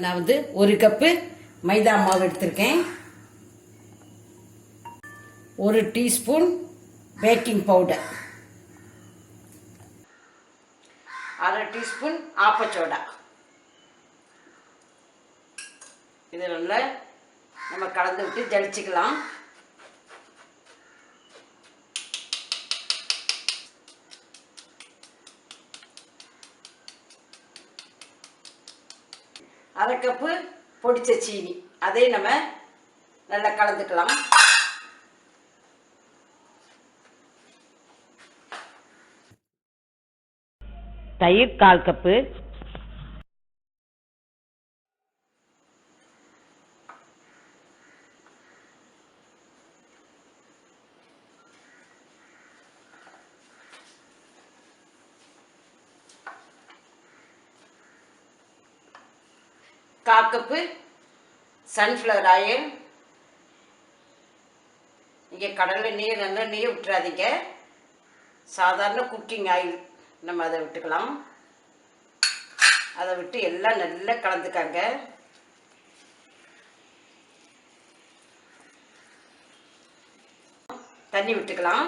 நான் வந்து 1 கப்பு மைதா மாவு எடுத்திருக்கேன். 1 டீஸ்பூன் பேக்கிங் பவுடர், 1/2 டீஸ்பூன் ஆப்பச்சோடா. இதில் நம்ம கலந்து விட்டு ஜலிச்சுக்கலாம். அரை கப்பு பொடிச்ச சீனி, அதை நம்ம நல்லா கலந்துக்கலாம். தயிர் 1/4 கப்பு, கப்பு சன்ஃப்ளவர் ஆயில். இங்கே கடலை நெய் நல்ல நெய் விட்டுறாதீங்க, சாதாரண குக்கிங் ஆயில் நம்ம அதை விட்டுக்கலாம். அதை விட்டு எல்லாம் நல்லா கலந்துக்காங்க. தண்ணி விட்டுக்கலாம்.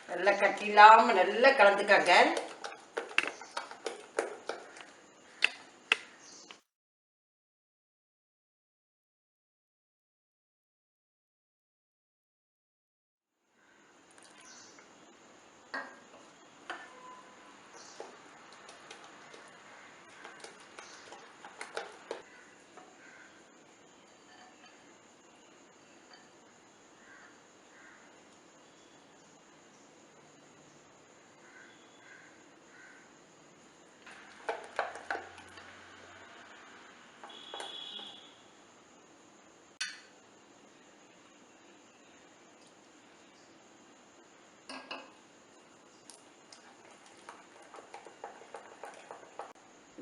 நல்லா கட்டி இல்லாமல் நல்லா கலந்துக்காங்க.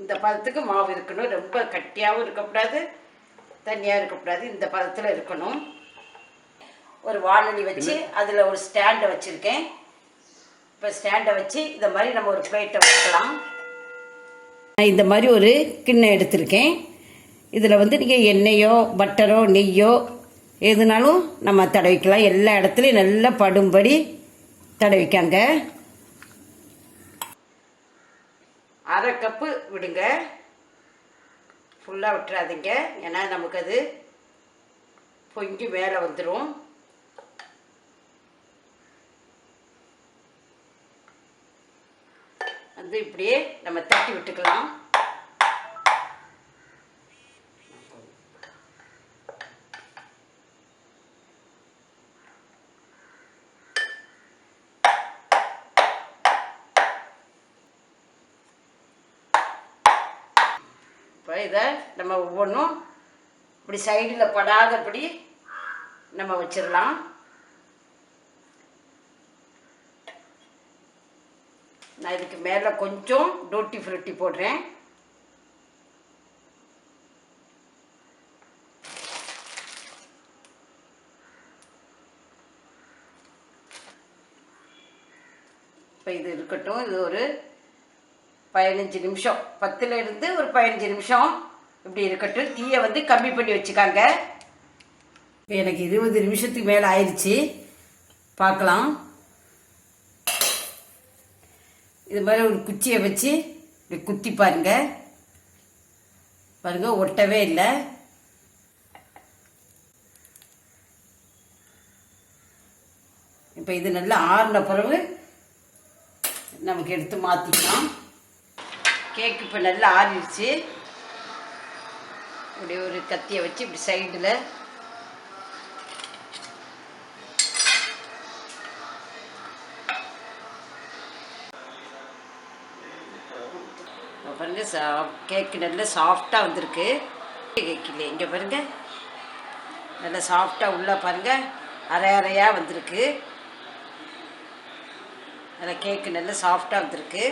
இந்த பதத்துக்கு மாவு இருக்கணும். ரொம்ப கட்டியாகவும் இருக்கக்கூடாது, தண்ணியாக இருக்கக்கூடாது. இந்த பதத்தில் இருக்கணும். ஒரு வானொலி வச்சு அதில் ஒரு ஸ்டாண்டை வச்சுருக்கேன். இப்போ ஸ்டாண்டை வச்சு இந்த மாதிரி நம்ம ஒரு பிளேட்டை வச்சுக்கலாம். இந்த மாதிரி ஒரு கிண்ணம் எடுத்திருக்கேன். இதில் வந்து நீங்கள் எண்ணெயோ பட்டரோ நெய்யோ எதுனாலும் நம்ம தடவிக்கலாம். எல்லா இடத்துலையும் நல்லா படும்படி தடவிக்காங்க. 1/2 கப்பு விடுங்க, ஃபுல்லாக விட்டுறாதீங்க, ஏன்னா நமக்கு அது பொங்கி மேலே வந்துடும். வந்து இப்படியே நம்ம தட்டி விட்டுக்கலாம். இப்போ இதை நம்ம ஒவ்வொன்றும் இப்படி சைடில் படாதபடி நம்ம வச்சிடலாம். நான் இதுக்கு மேலே கொஞ்சம் டூட்டி ஃப்ரூட்டி போடுறேன். இப்போ இது இருக்கட்டும். இது ஒரு 15 நிமிஷம், 10ல் இருந்து ஒரு 15 நிமிஷம் இப்படி இருக்கட்டும். தீயை வந்து கம்மி பண்ணி வச்சுக்காங்க. இப்போ எனக்கு 20 நிமிஷத்துக்கு மேலே ஆயிடுச்சு. பார்க்கலாம். இது மாதிரி ஒரு குச்சியை வச்சு இப்படி குத்தி பாருங்க. பாருங்க, ஒட்டவே இல்லை. இப்போ இது நல்லா ஆறின பிறகு நமக்கு எடுத்து மாற்றிக்கலாம். கேக்கு இப்போ நல்லா ஆறிடுச்சு. இப்படி ஒரு கத்தியை வச்சு இப்படி சைடில் பாருங்க, கேக்கு நல்லா சாஃப்டாக வந்திருக்கு. கேக் இல்லை, இங்கே பாருங்க, நல்லா சாஃப்டாக உள்ள பாருங்க, அரை அரையாக வந்திருக்கு. நல்லா கேக்கு நல்லா சாஃப்டாக வந்திருக்கு.